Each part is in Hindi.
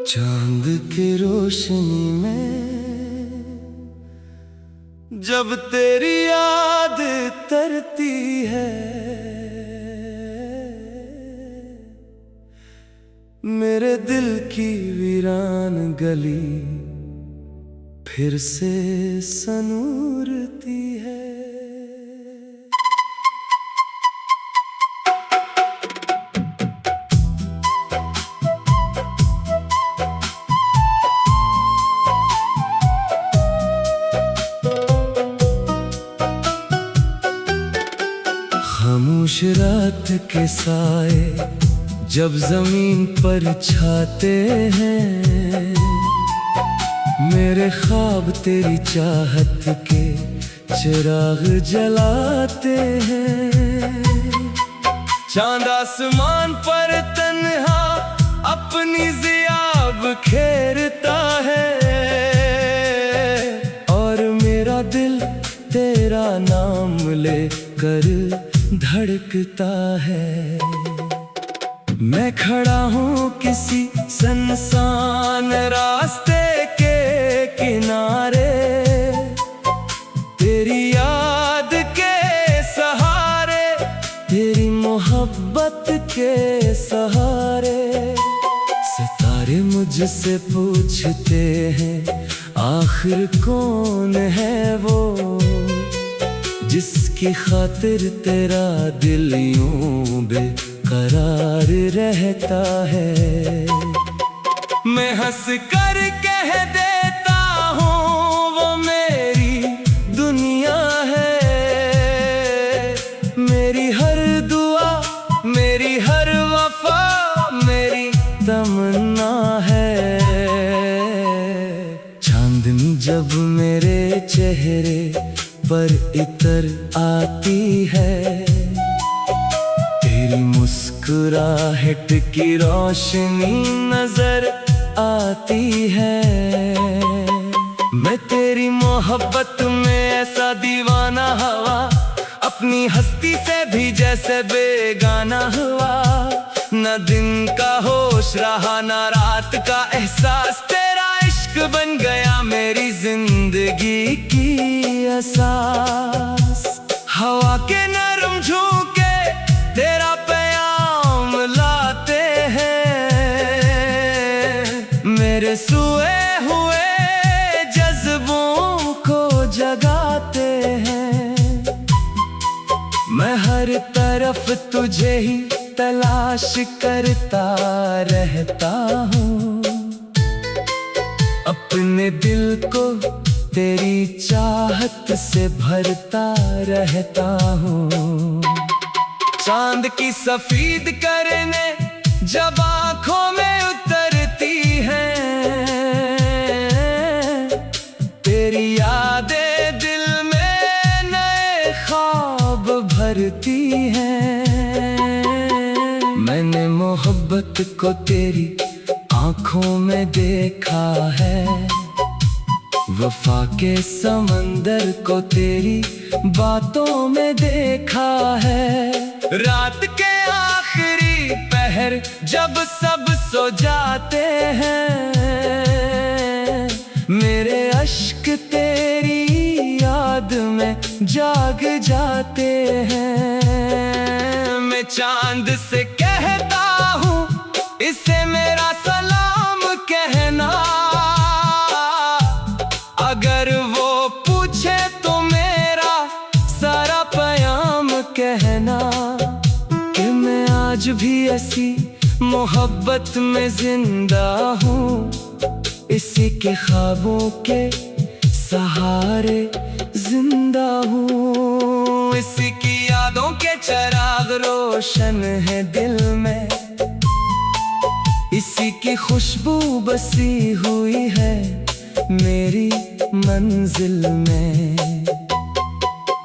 चांद की रोशनी में जब तेरी याद तरती है, मेरे दिल की वीरान गली फिर से सनूरती है। खामोश रात के साए जब जमीन पर छाते हैं, मेरे ख्वाब तेरी चाहत के चिराग जलाते हैं। चांद आसमान पर तन्हा अपनी ज़िया बिखेरता है, और मेरा दिल तेरा नाम लेकर धड़कता है। मैं खड़ा हूँ किसी सुनसान रास्ते के किनारे, तेरी याद के सहारे, तेरी मोहब्बत के सहारे। सितारे मुझसे पूछते हैं आखिर कौन है वो, जिसकी खातिर तेरा दिल यूं बेकरार रहता है। मैं हंस कर कह देता हूँ वो मेरी दुनिया है, मेरी हर दुआ, मेरी हर वफा, मेरी तमन्ना है। चांदनी जब मेरे चेहरे पर इतर आती है, तेरी मुस्कुराहट की रोशनी नजर आती है। मैं तेरी मोहब्बत में ऐसा दीवाना हुआ, अपनी हस्ती से भी जैसे बेगाना हुआ। न दिन का होश रहा न रात का एहसास, तेरा इश्क बन गया मेरी जिंदगी की एहसास। हवा के नरम झोंके तेरा प्याम लाते हैं, मेरे सोए हुए जज्बों को जगाते हैं। मैं हर तरफ तुझे ही तलाश करता रहता हूँ, अपने दिल को तेरी चाहत से भरता रहता हूँ। चांद की सफेद किरणें जब आँखों में उतरती हैं, तेरी यादें दिल में नए ख्वाब भरती हैं। मैंने मोहब्बत को तेरी आँखों में देखा है, वफा के समंदर को तेरी बातों में देखा है। रात के आखिरी पहर जब सब सो जाते हैं, मेरे अश्क तेरी याद में जाग जाते हैं। मैं चांद से कहता हूँ इसे मेरा सलाम कहना, अगर वो पूछे तो मेरा सारा प्याम कहना, कि मैं आज भी ऐसी मोहब्बत में जिंदा हूँ, इसी के ख्वाबों के सहारे जिंदा हूँ। इसी की यादों के चिराग रोशन है दिल में, इसी की खुशबू बसी हुई है मेरी मंजिल में।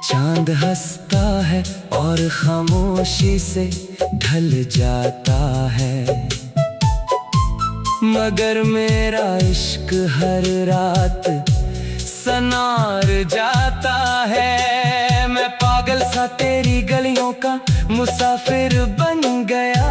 चांद हंसता है और खामोशी से ढल जाता है, मगर मेरा इश्क हर रात सनार जाता है। मैं पागल सा तेरी गलियों का मुसाफिर बन गया,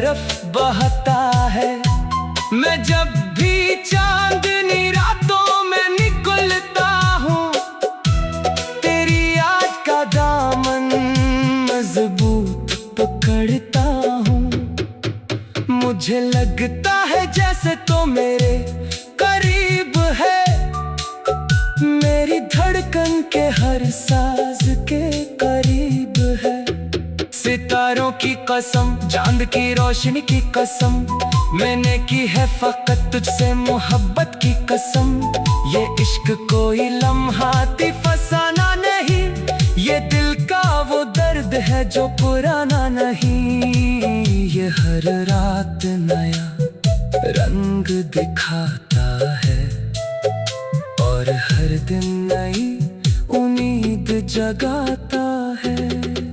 तरफ बहता है। मैं जब भी चांदनी रातों में निकलता हूँ, तेरी याद का दामन मजबूत पकड़ता हूँ। मुझे लगता है जैसे तो मेरे करीब है, मेरी धड़कन के हर साज के करीब है। सितारों की कसम, चांद की रोशनी की कसम, मैंने की है फकत तुझसे मोहब्बत की कसम। ये इश्क कोई लम्हाती फसाना नहीं, ये दिल का वो दर्द है जो पुराना नहीं। ये हर रात नया रंग दिखाता है और हर दिन नई उम्मीद जगाता है।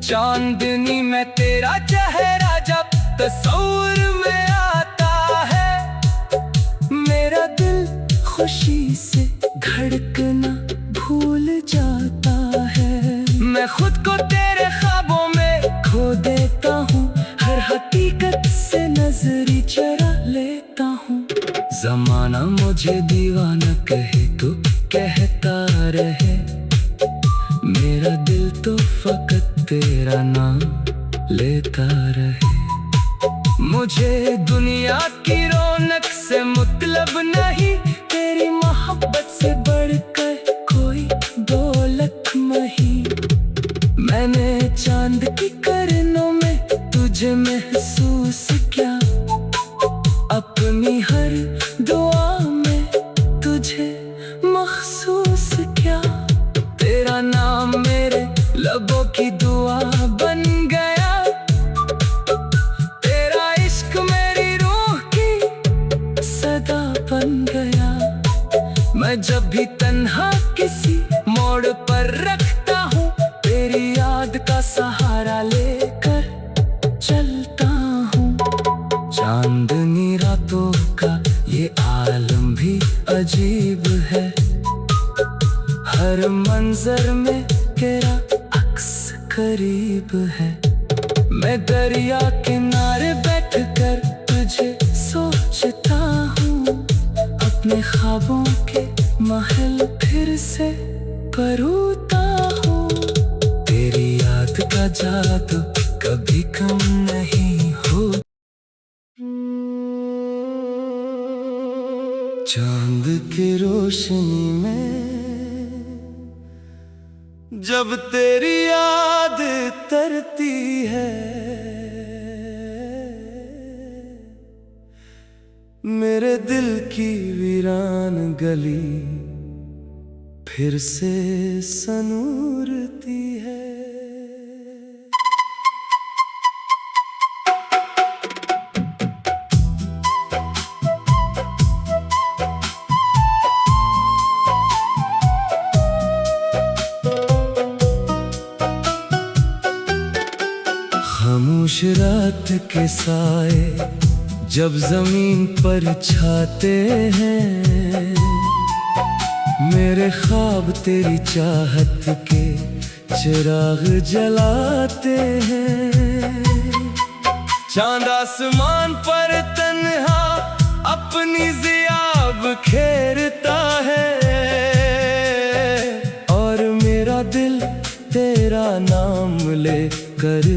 चांदनी में तेरा चेहरा जब तस्वीर में आता है, मेरा दिल खुशी से धड़कना भूल जाता है। मैं खुद को तेरे ख्वाबों में खो देता हूँ, हर हकीकत से नजरी चुरा लेता हूँ। जमाना मुझे दीवाना कहे तो कहता रहे, मेरा दिल तो फकत तेरा नाम लेता रहे। मुझे दुनिया की रौनक से मतलब नहीं, तेरी मोहब्बत से बढ़कर कोई दौलत नहीं। मैंने चांद की किरणों में तुझे महसूस किया, अपनी हर दुआ में तुझे महसूस किया। तेरा नाम मेरे लबों की दुआ बन गया, तेरा इश्क मेरी रूह की सदा बन गया। मैं जब भी तन्हा किसी मोड़ पर रखता हूँ, तेरी याद का सहारा लेकर चलता हूँ। चांदनी रातों का ये आलम भी अजीब है, हर मंजर में तेरा अक्स करीब है। मैं दरिया किनारे बैठकर तुझे सोचता हूँ, अपने ख्वाबों के महल फिर से परोता हूँ। तेरी याद का जादू कभी कम नहीं हो। चांद की रोशनी में जब तेरी याद तरती है, मेरे दिल की वीरान गली फिर से सनूरती है। खामोश रात के साए जब जमीन पर छाते हैं, मेरे ख्वाब तेरी चाहत के चिराग जलाते हैं। चांद आसमान पर तन्हा अपनी ज़िया बिखेरता है, और मेरा दिल तेरा नाम लेकर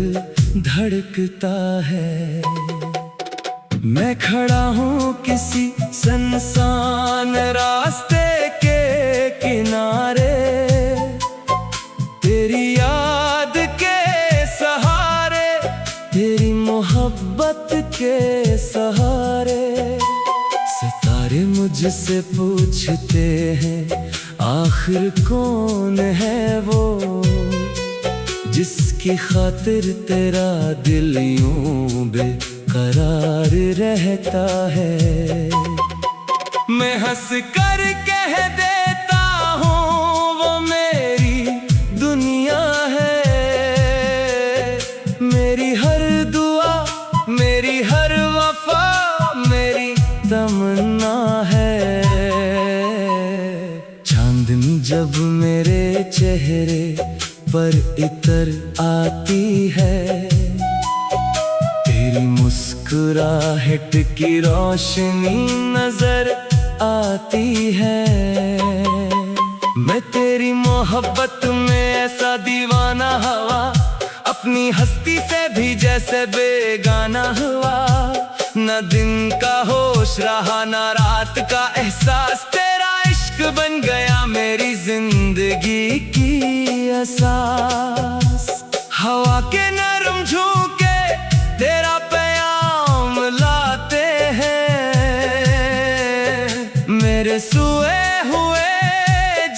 धड़कता है। मैं खड़ा हूँ किसी सुनसान रास्ते के किनारे, तेरी याद के सहारे, तेरी मोहब्बत के सहारे। सितारे मुझसे पूछते हैं आखिर कौन है वो, जिसकी खातिर तेरा दिल यूं बेकरार रहता है। मैं हंस कर कह देता हूँ वो मेरी दुनिया है, मेरी हर दुआ, मेरी हर वफा, मेरी तमन्ना है। चांदनी जब मेरे चेहरे पर इतर आती है, तेरी मुस्कुराहट की रोशनी नजर आती है। मैं तेरी मोहब्बत में ऐसा दीवाना हवा, अपनी हस्ती से भी जैसे बेगाना हुआ। न दिन का होश रहा न रात का एहसास, तेरा इश्क बन गया मेरी जिंदगी की एहसास। हवा के नरम झोंके तेरा प्याम लाते हैं, मेरे सोए हुए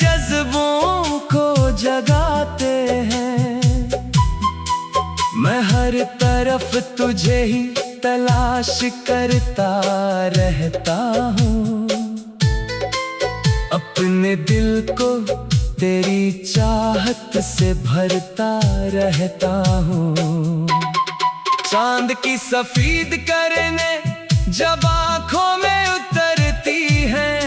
जज्बों को जगाते हैं। मैं हर तरफ तुझे ही तलाश करता रहता हूँ, अपने दिल को तेरी चाहत से भरता रहता हूँ। चांद की सफेद किरणें जब आँखों में उतरती हैं,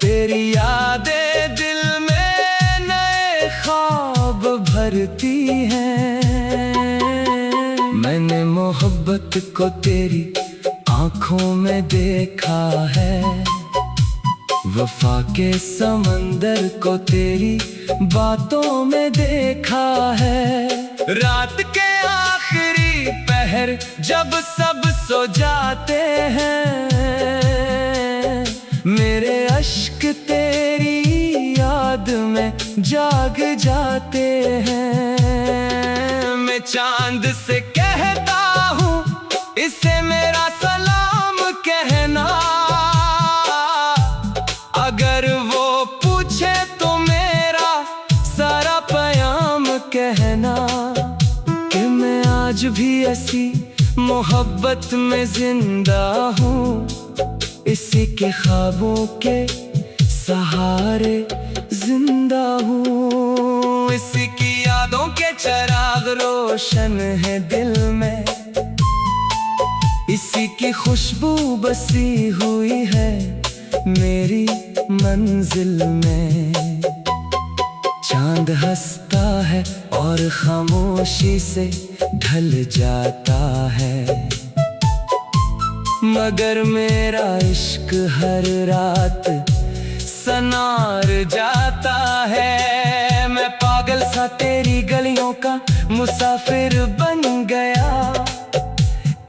तेरी यादें दिल में नए ख्वाब भरती हैं। मैंने मोहब्बत को तेरी आँखों में देखा है, वफा के समंदर को तेरी बातों में देखा है। रात के आखिरी पहर जब सब सो जाते हैं, मेरे अश्क तेरी याद में जाग जाते हैं। मैं चांद से कहता हूँ इसे मेरा सलाम कहना, अगर वो पूछे तो मेरा सारा प्याम कहना, कि मैं आज भी ऐसी मोहब्बत में जिंदा हूँ, इसी के ख्वाबों के सहारे जिंदा हूँ। इसी की यादों के चिराग रोशन है दिल में, इसी की खुशबू बसी हुई है मेरी मंजिल में। चांद हंसता है और खामोशी से ढल जाता है, मगर मेरा इश्क हर रात सनार जाता है। मैं पागल सा तेरी गलियों का मुसाफिर बन गया,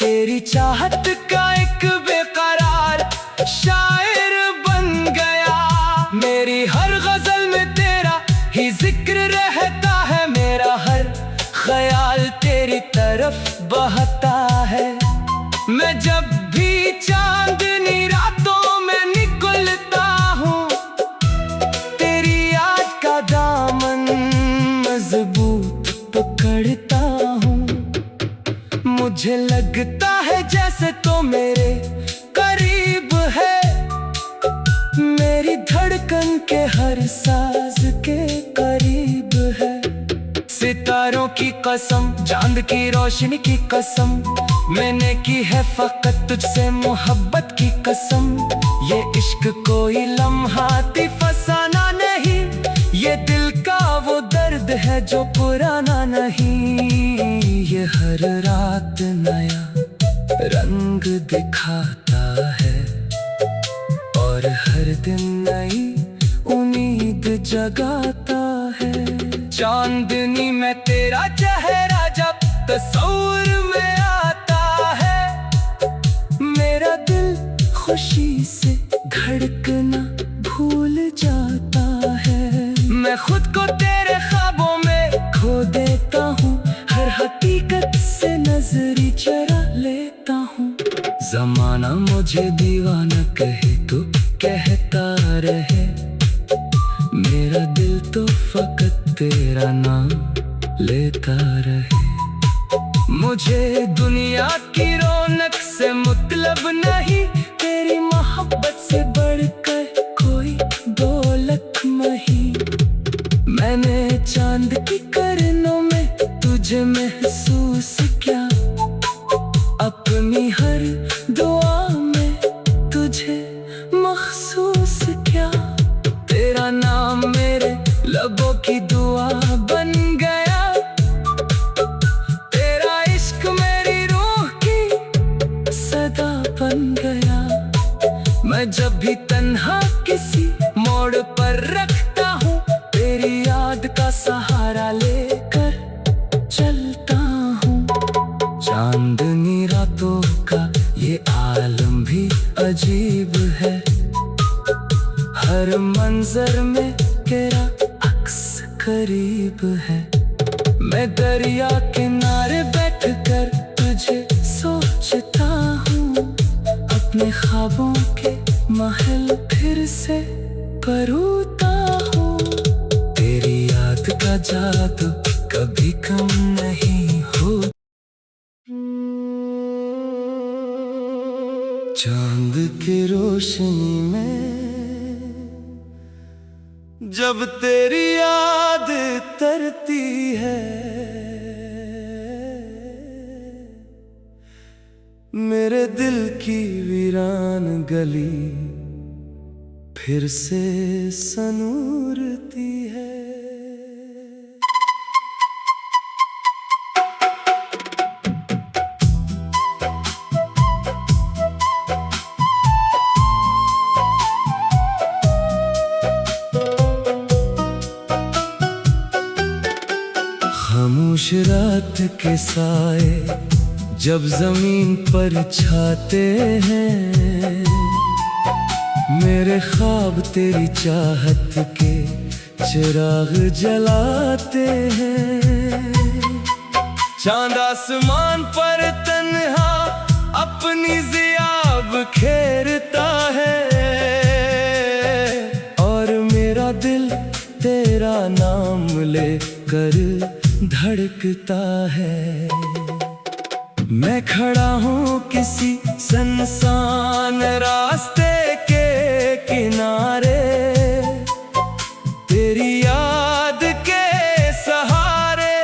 तेरी चाहत का एक बेकरार शायर बन गया। मेरी हर गजल में तेरा ही जिक्र रहता है, मेरा हर ख्याल तेरी तरफ बहता है। मैं जब भी चांदनी रातों में निकलता हूँ, तेरी याद का दामन मजबूत पकड़ता हूँ। मुझे लगता है जैसे तो मेरे करीब है, मेरी धड़कन के हर साज के करीब है। सितारों की कसम, चांद की रोशनी की कसम, मैंने की है फकत तुझसे मोहब्बत की कसम। ये इश्क कोई लम्हाती फसाना नहीं, ये दिल का वो दर्द है जो पुराना नहीं। ये हर रात नया रंग दिखाता है, और हर दिन नई उम्मीद जगाता है। चांदनी में तेरा चेहरा जब तस्वीर में आता है, मेरा दिल खुशी से धड़कना भूल जाता है। मैं खुद को तेरे ख्वाबों में खो देता हूँ, हर हकीकत से नजरी चरा लेता हूँ। जमाना मुझे दीवाना कहे तो कहता रहे, मेरा दिल तो फकत तेरा नाम लेता रहे। मुझे दुनिया की रौनक से मतलब नहीं, तेरी मोहब्बत से बढ़कर कोई दौलत नहीं। मैंने चांद की किरणों में तुझे महसूस किया, अपनी हर दुआ में तुझे महसूस किया। तेरा नाम मेरे लबों की दुआ बन गया, तेरा चांदनी रातों का ये आलम भी अजीब है। हर मंजर में तेरा अक्स करीब है। मैं दरिया किनारे बैठकर तुझे सोचता हूँ, अपने ख्वाबों के महल फिर से परोता हूँ। तेरी याद का जादू कभी कम नहीं हो। चांद की रोशनी में जब तेरी याद तरती है, मेरे दिल की वीरान गली फिर से सनूरती है। खामोश रात के साए जब जमीन पर छाते हैं, मेरे ख्वाब तेरी चाहत के चिराग जलाते हैं। चांद आसमान पर तन्हा अपनी ज़िया खेरता है, और मेरा दिल तेरा नाम लेकर धड़कता है। मैं खड़ा हूँ किसी सुनसान रास्ते के किनारे, तेरी याद के सहारे,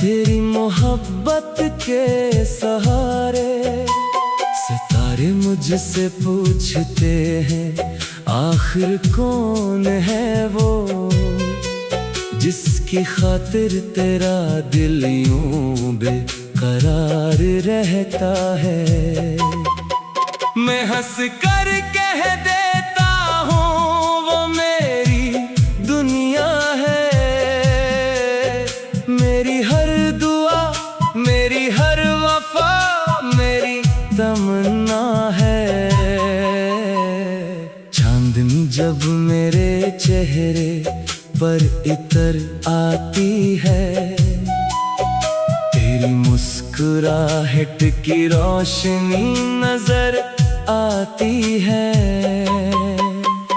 तेरी मोहब्बत के सहारे। सितारे मुझसे पूछते हैं, आखिर कौन है वो जिसकी खातिर तेरा दिल यूं बेकरार रहता है। मैं हंस कर कह देता हूँ वो मेरी दुनिया है, मेरी हर दुआ, मेरी हर वफा, मेरी तमन्ना है। चांदनी जब मेरे चेहरे पर इतर आती है, तेरी मुस्कुराहट की रोशनी नजर आती है।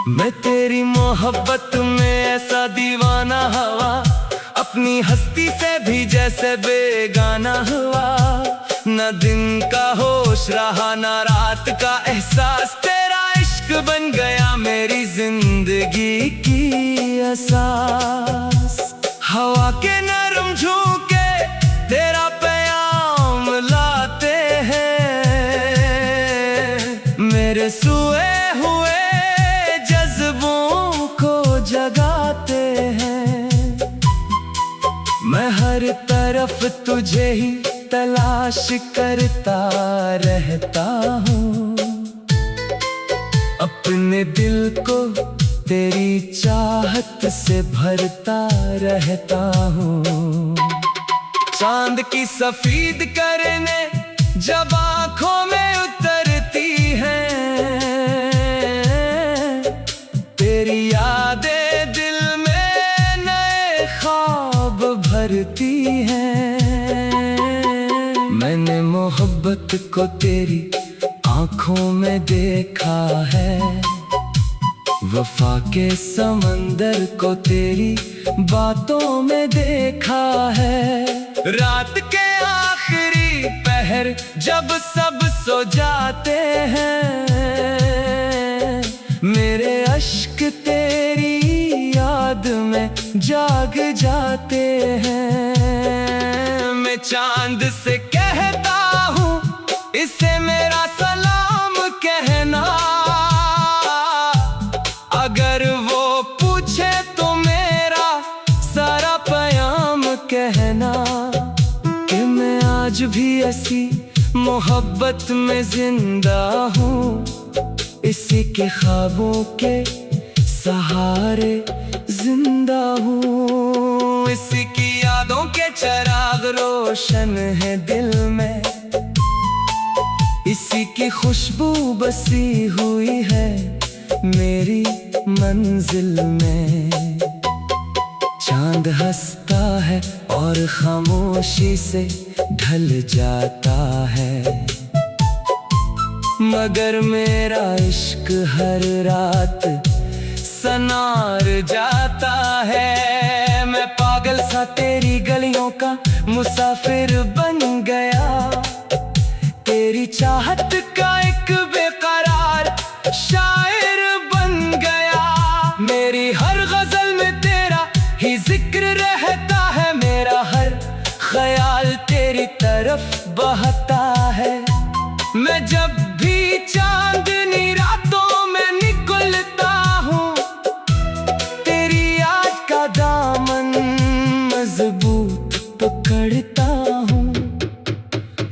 मैं तेरी मोहब्बत में ऐसा दीवाना हुआ, अपनी हस्ती से भी जैसे बेगाना हुआ। न दिन का होश रहा न रात का एहसास, तेरा इश्क बन गया मेरी जिंदगी की एहसास। हवा के नरम झोंके तेरा प्याम लाते हैं, मेरे सोए हुए जज्बों को जगाते हैं। मैं हर तरफ तुझे ही तलाश करता रहता हूँ, अपने दिल को तेरी चाहत से भरता रहता हूँ। चांद की सफेद किरणें जब आँखों में उतरती हैं, तेरी यादें दिल में नए ख्वाब भरती हैं। मैंने मोहब्बत को तेरी आँखों में देखा है, वफा के समंदर को तेरी बातों में देखा है। रात के आखिरी पहर जब सब सो जाते हैं, मेरे अश्क तेरी याद में जाग जाते हैं। मैं चांद से कहता हूँ, इसे मेरा सलाम कहना। अगर वो पूछे तो मेरा सारा प्याम कहना, कि मैं आज भी ऐसी मोहब्बत में जिंदा हूँ, इसी के ख्वाबों के सहारे जिंदा हूँ। इसी की यादों के चिराग रोशन है दिल में। की खुशबू बसी हुई है मेरी मंजिल में। चांद हंसता है और खामोशी से ढल जाता है, मगर मेरा इश्क हर रात सनार जाता है। मैं पागल सा तेरी गलियों का मुसाफिर बन गया, तेरी चाहत का एक बेकरार शायर बन गया। मेरी हर गजल में तेरा ही जिक्र रहता है, मेरा हर ख्याल तेरी तरफ बहता है। मैं जब भी चांदनी रातों में निकलता हूँ, तेरी याद का दामन मजबूत पकड़ता हूँ।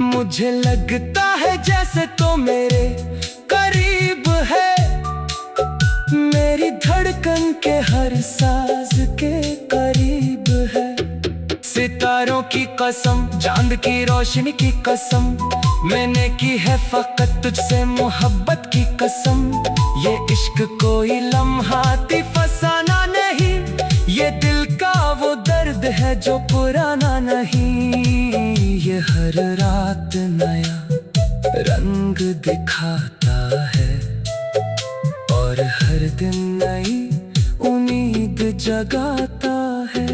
मुझे लगता है जैसे तो मेरे करीब है, मेरी धड़कन के हर साज के करीब है। सितारों की कसम, चांद की रोशनी की कसम, मैंने की है फकत तुझसे मोहब्बत की कसम। ये इश्क कोई लम्हाती फसाना नहीं, ये दिल का वो दर्द है जो पुराना नहीं। ये हर रात नया रंग दिखाता है और हर दिन नई उम्मीद जगाता है।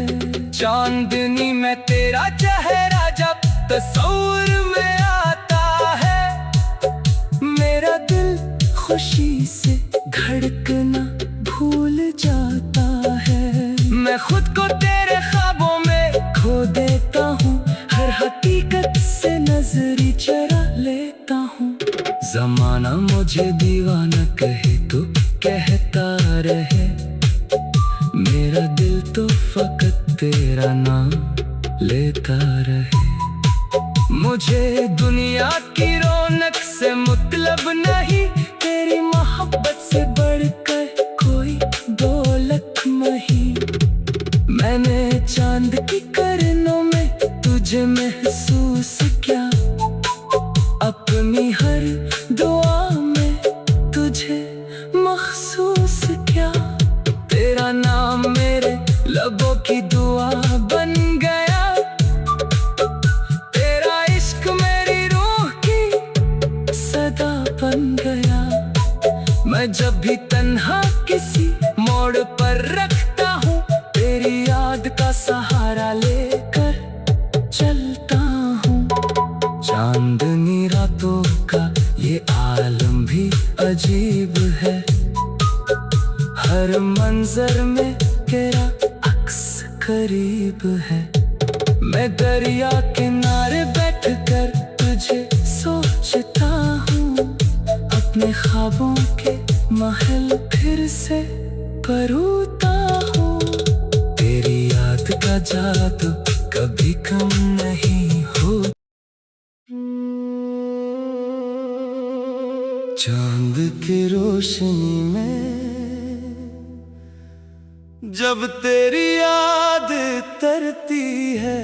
चांदनी में तेरा चेहरा जब तस्वीर में आता है, मेरा दिल खुशी से धड़कना भूल जाता है। मैं खुद को तेरे ख्वाबों में खो देता हूँ, हर हकीकत से नजरी चुरा लेता हूँ। जमाना मुझे दीवाना कहे तो कहता रहे, मेरा दिल तो फकत तेरा नाम लेता रहे। मुझे दुनिया की रौनक से मतलब नहीं, तेरी मोहब्बत से बढ़कर कोई दौलत नहीं। मैंने चांद की किरणों में तुझे महसूस किया, अपनी हर दुआ में तुझे महसूस किया। तेरा नाम मेरे लबों की दुआ बन गया, तेरा इश्क मेरी रूह की सदा बन गया। मैं जब भी तन्हा किसी मोड़ पर रखता हूँ, तेरी याद का सहारा लेकर चलता हूँ। चांदनी रातों का ये आलम भी अजीब है, हर मंजर में तेरा अक्स करीब है। मैं दरिया किनारे बैठकर तुझे सोचता हूँ, अपने ख्वाबों के महल फिर से परोता हूँ। तेरी याद का जादू कभी कम नहीं हो। चांद की रोशनी में जब तेरी याद तरती है,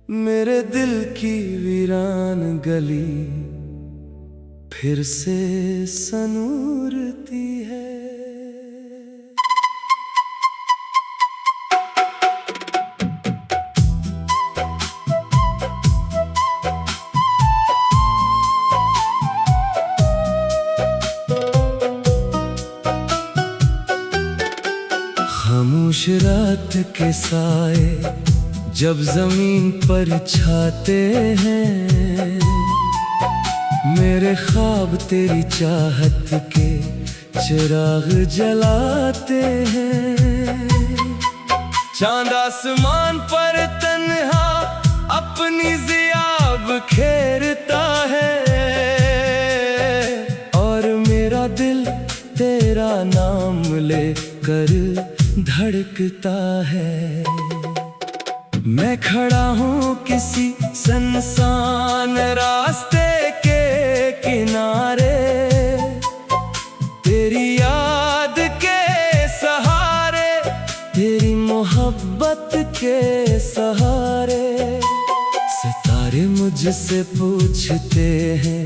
मेरे दिल की वीरान गली फिर से सनूरती है। खामोश रात के साए जब जमीन पर छाते हैं, मेरे ख्वाब तेरी चाहत के चिराग जलाते हैं। चांद आसमान पर तन्हा अपनी ज़िया बिखेरता है, और मेरा दिल तेरा नाम लेकर धड़कता है। मैं खड़ा हूँ किसी सुनसान रास्ते के किनारे, तेरी याद के सहारे, तेरी मोहब्बत के सहारे। सितारे मुझसे पूछते हैं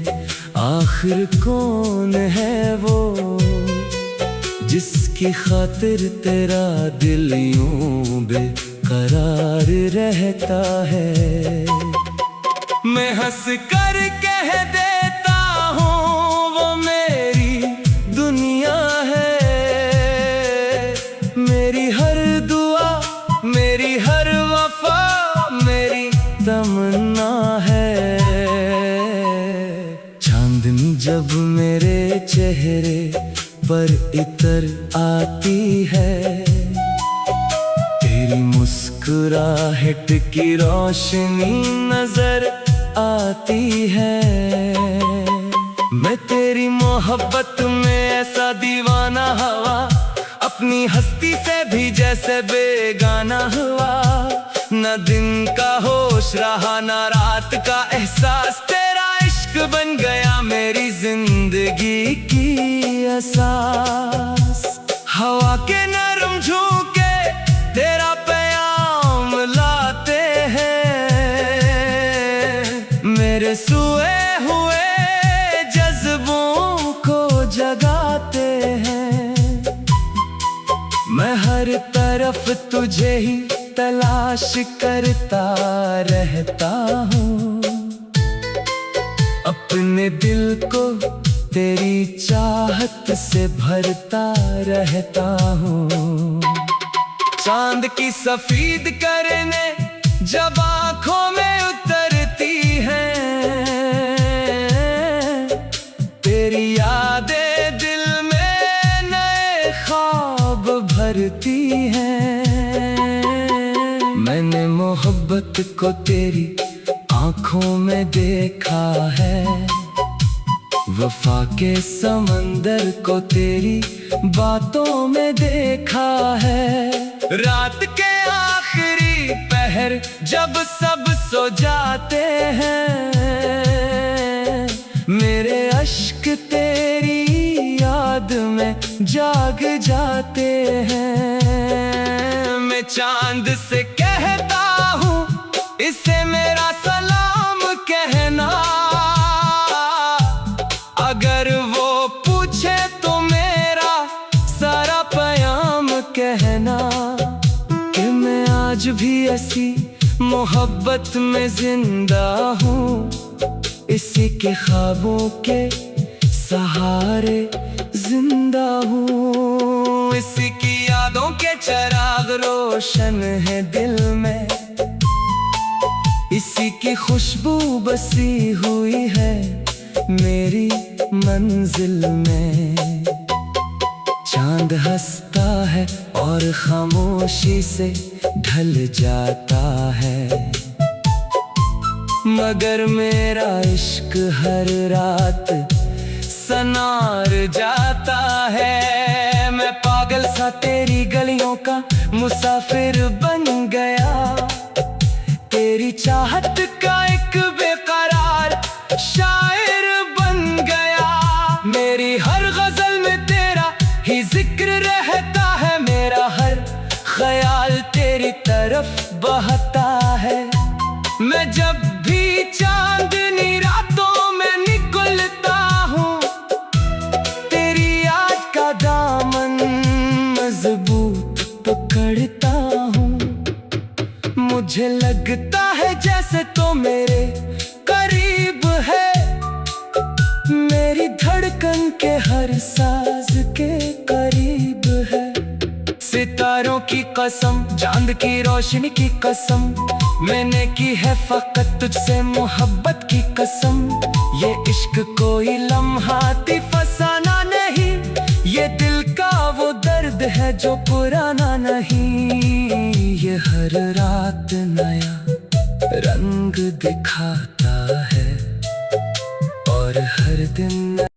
आखिर कौन है वो, जिसकी खातिर तेरा दिल यूं बेकरार रहता है। मैं हंस कर कह देता हूँ वो मेरी दुनिया है, मेरी हर दुआ, मेरी हर वफा, मेरी तमन्ना है। चांदनी जब मेरे चेहरे पर इतर आती है, तेरी मुस्कुराहट की रोशनी नजर आती है। मैं तेरी मोहब्बत में ऐसा दीवाना हुआ, अपनी हस्ती से भी जैसे बेगाना हुआ। न दिन का होश रहा न रात का एहसास, तेरा इश्क बन गया मेरी जिंदगी की एहसास। हवा के नरम झोंके तेरा प्याम लाते हैं, मेरे सोए हुए जज्बों को जगाते हैं। मैं हर तरफ तुझे ही तलाश करता रहता हूँ, अपने दिल को तेरी चाहत से भरता रहता हूँ। चांद की सफेद करने जब आँखों में उतरती हैं, तेरी यादें दिल में नए ख्वाब भरती हैं। मैंने मोहब्बत को तेरी आँखों में देखा है, वफा के समंदर को तेरी बातों में देखा है। रात के आखिरी पहर जब सब सो जाते हैं, मेरे अश्क तेरी याद में जाग जाते हैं। मैं चांद से कहता हूँ इसे मेरा सलाम कहना, अगर वो पूछे तो मेरा सारा प्याम कहना, कि मैं आज भी ऐसी मोहब्बत में जिंदा हूँ, इसी के ख्वाबों के सहारे जिंदा हूँ। इसी की यादों के चिराग रोशन है दिल में, इसी की खुशबू बसी हुई है मेरी मंजिल में। चांद हंसता है और खामोशी से ढल जाता है, मगर मेरा इश्क हर रात सनार जाता है। मैं पागल सा तेरी गलियों का मुसाफिर बन गया, तेरी चाहत का एक बेकरार शायर बन गया। मेरी हर गजल में तेरा ही जिक्र रहता है, मेरा हर ख्याल तेरी तरफ बहता है। मैं जब भी चांदनी रातों में निकलता हूँ, तेरी याद का दामन मजबूत पकड़ता हूँ। मुझे लगता है जैसे तो मेरे करीब है, मेरी धड़कन के हर साज के करीब है। सितारों की कसम, चांद की रोशनी की कसम, मैंने की है फकत तुझसे मोहब्बत की कसम। ये इश्क कोई लम्हाती फसाना नहीं, ये दिल का वो दर्द है जो पुराना नहीं। ये हर रात नया रंग दिखाता है और हर दिन